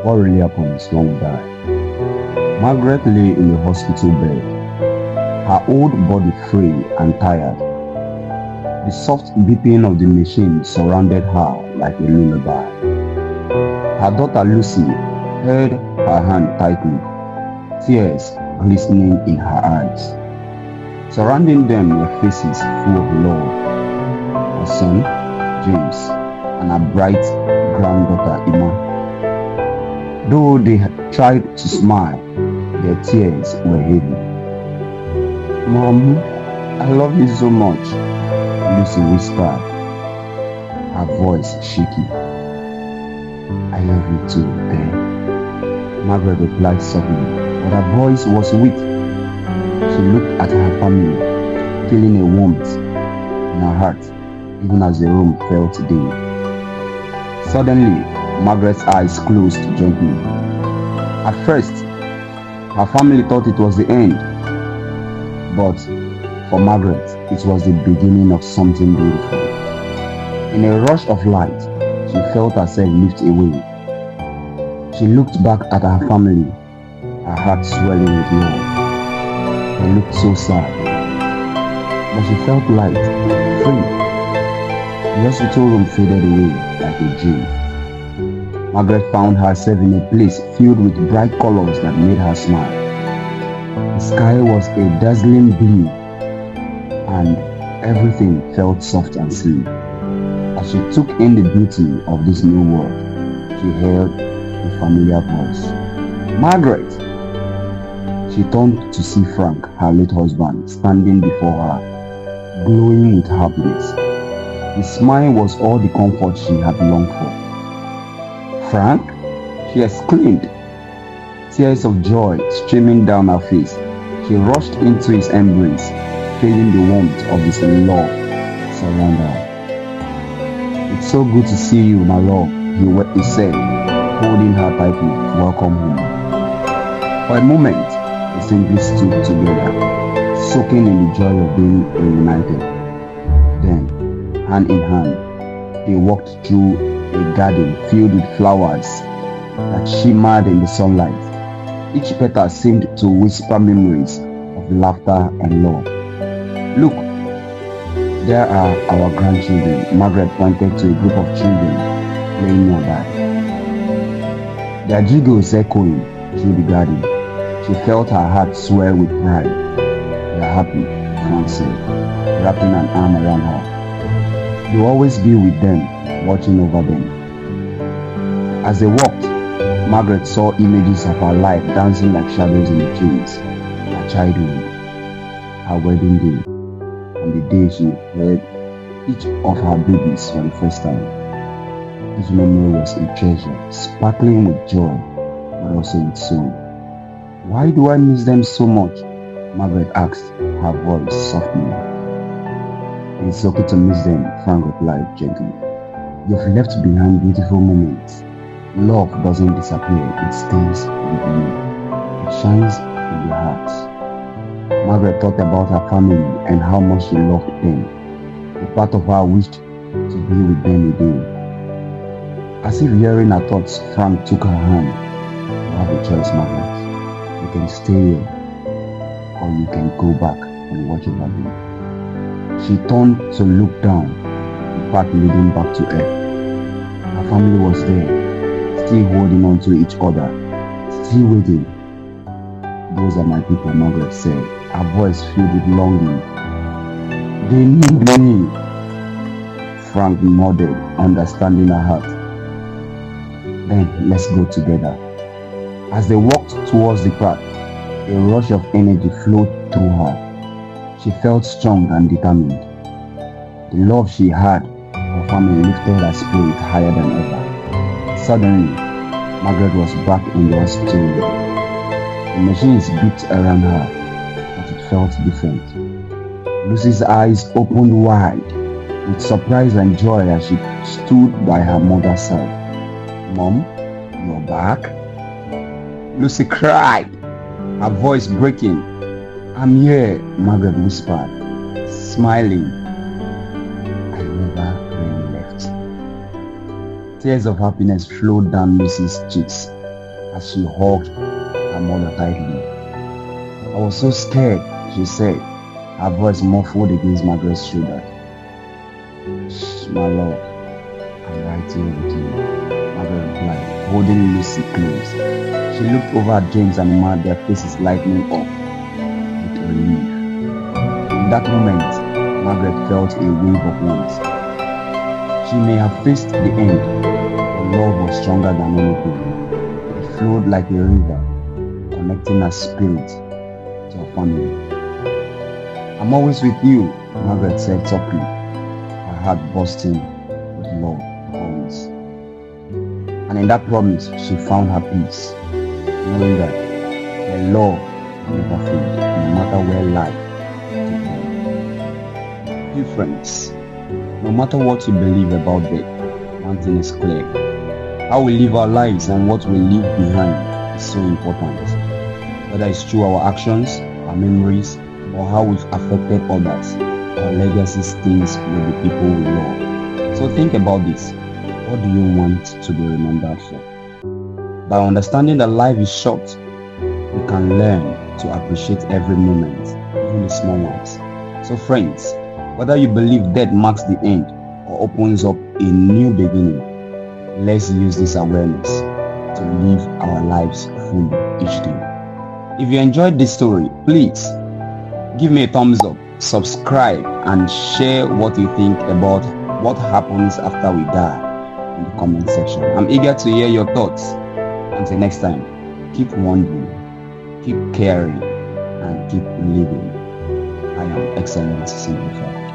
What really happened is when we died. Margaret lay in a hospital bed, her old body frail and tired. The soft beeping of the machine surrounded her like a lullaby. Her daughter Lucy held her hand tightly, tears glistening in her eyes. Surrounding them were faces full of love, her son, James, and her bright granddaughter Emma. Though they had tried to smile, their tears were heavy. Mom, I love you so much, Lucy whispered, her voice shaky. I love you too, dear, Margaret replied softly, but her voice was weak. She looked at her family, feeling a warmth in her heart, even as the room felt dim. Suddenly, Margaret's eyes closed gently. At first, her family thought it was the end, but for Margaret, it was the beginning of something beautiful. In a rush of light, she felt herself lift away. She looked back at her family, her heart swelling with love. They looked so sad, but she felt light, free. The hospital room faded away like a dream. Margaret found herself in a place filled with bright colors that made her smile. The sky was a dazzling blue, and everything felt soft and sleek. As she took in the beauty of this new world, she heard a familiar voice. Margaret! She turned to see Frank, her late husband, standing before her, glowing with happiness. His smile was all the comfort she had longed for. Frank? She exclaimed, tears of joy streaming down her face. She rushed into his embrace, feeling the warmth of his love surround her. It's so good to see you, my love, he said, holding her tightly. Welcome home. For a moment, they simply stood together, soaking in the joy of being reunited. Then, hand in hand, they walked through a garden filled with flowers that shimmered in the sunlight. Each petal seemed to whisper memories of laughter and love. Look, there are our grandchildren. Margaret pointed to a group of children playing nearby. Their giggles echoing through the garden. She felt her heart swell with pride. They are happy, Frank said, wrapping an arm around her. You'll always be with them, watching over them. As they walked, Margaret saw images of her life dancing like shadows in the trees. Her childhood, her wedding day, and the day she held each of her babies for the first time. Each memory was a treasure, sparkling with joy, but also with sorrow. Why do I miss them so much? Margaret asked, her voice softening. It's okay to miss them, Frank replied gently. You've left behind beautiful moments. Love doesn't disappear, it stays with you. It shines in your hearts. Margaret thought about her family and how much she loved them. A part of her wished to be with them again. As if hearing her thoughts, Frank took her hand. You have a choice, Margaret. You can stay here, or you can go back and watch over them. She turned to look down, the path leading back to earth. Her family was there, still holding on to each other, still waiting. Those are my people, Margaret said, her voice filled with longing. They need me. Frank nodded, understanding her heart. Then let's go together. As they walked towards the path, a rush of energy flowed through her. She felt strong and determined. The love she had for her family lifted her spirit higher than ever. Suddenly, Margaret was back in the hospital room. The machines beeped around her, but it felt different. Lucy's eyes opened wide with surprise and joy as she stood by her mother's side. Mom, you're back? Lucy cried, her voice breaking. I'm here, Margaret whispered, smiling. I never really left. Tears of happiness flowed down Lucy's cheeks. as she hugged her mother tightly. "I was so scared," she said, her voice muffled against Margaret's shoulder. "Shh, my love, I'm right here with you," Margaret replied, holding Lucy close. She looked over at James and Emma, their faces lighting up with relief. In that moment, Margaret felt a wave of warmth. She may have faced the end, but love was stronger than anything. It flowed like a river, connecting her spirit to her family. "I'm always with you," Margaret said softly, her heart bursting with love promise. And in that promise, she found her peace, knowing that her love will never fade, no matter where life takes her. Dear friends, no matter what you believe about death, one thing is clear. How we live our lives and what we leave behind is so important. Whether it's through our actions, our memories, or how we've affected others, our legacy stays with the people we love. So think about this. What do you want to be remembered for? By understanding that life is short, we can learn to appreciate every moment, even the small ones. So friends, whether you believe death marks the end or opens up a new beginning, let's use this awareness to live our lives fully each day. If you enjoyed this story, please give me a thumbs up, subscribe, and share what you think about what happens after we die in the comment section. I'm eager to hear your thoughts. Until next time, keep wondering, keep caring, and keep living. I am Excellent Simplified.